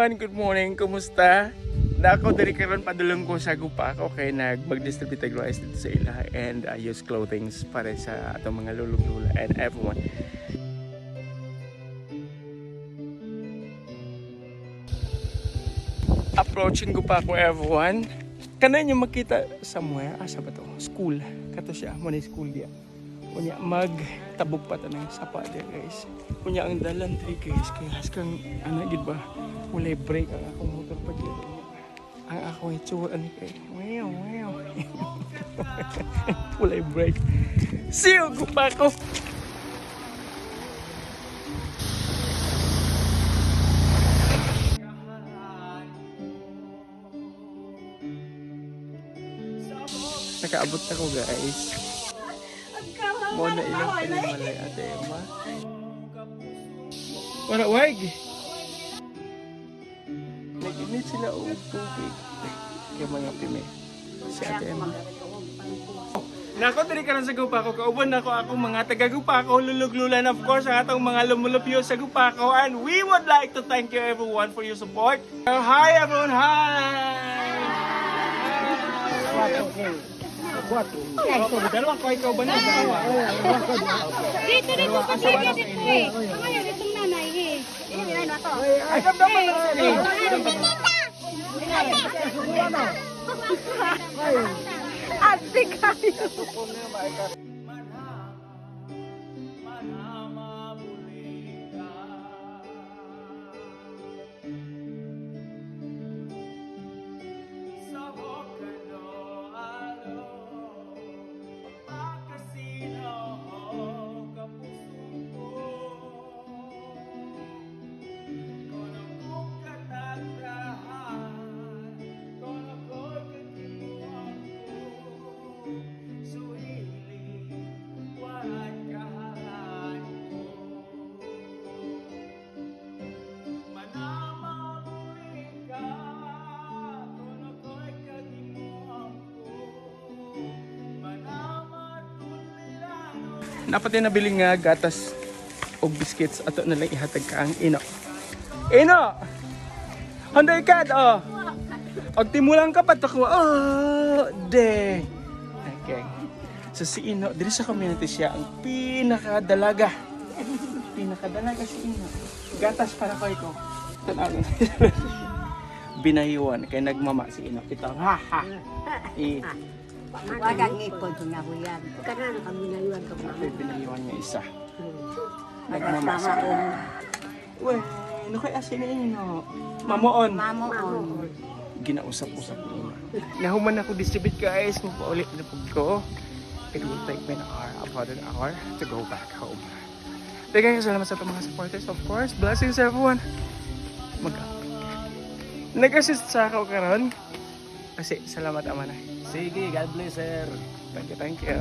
everyone, good morning. Kumusta? Na ako diri karon padulong ko sa gupa ako kay mag-distribute og rice dito sa ila and use clothings para sa atong mga lulog-lula and everyone. Approaching gupa ko everyone. Kanan yung makita somewhere, asa ba to? School. Kato siya, mo na school dia. Kunya magtabog pa ta ng sapa dia guys. Kunya ang dalan diri guys kay haskang ana gid ba walay break ang akong motor pa gid. Ang ako itsura ani kay. Wow. Walay break. Siyo ko pa ko. Nakaabot ako guys. Mo na ilang pinimalay ate Emma. Wala wag. Nag-init sila og tubig. Yung mga pime. Si ate Emma. Nako diri karon sa Gupako, kauban nako akong mga taga Gupako, lulug-lulan of course ang atong mga lumulupyo sa Gupako, and we would like to thank you everyone for your support. Hi everyone, hi. Dalawang ko ikaw ba na? Dito na po patigil dito eh. Ngayon itong nanay eh. Ano to? Ay, damdaman na Ate kayo. Dapat yung nabili nga gatas o biscuits ato na lang ihatag ka ang ino. Ino! Honday kad, oh! Og timulang ka pato ko, oh! De! Okay. So si Ino, dito sa community siya ang pinakadalaga. Pinakadalaga si Ino. Gatas para ko ikaw. Tanawin. Binahiwan, kaya nagmama si Ino. Kita, ha ha! Wagang ipon ko nga huyan. Kanan kami na yuan ko mama. Binahiwan niya isa. Nagmama si Ino. Uy, ano kaya asin na Ino? Mamoon. Mamoon. Ginausap-usap ni Ino. Nahuman ako distribute guys. Magpaulit na po ko. It will take me about an hour to go back home. Thank you salamat sa itong mga supporters. Of course, blessings everyone. Nag-assist sa ako karon. Kasi salamat ama na. Sige, God bless, sir. Thank you.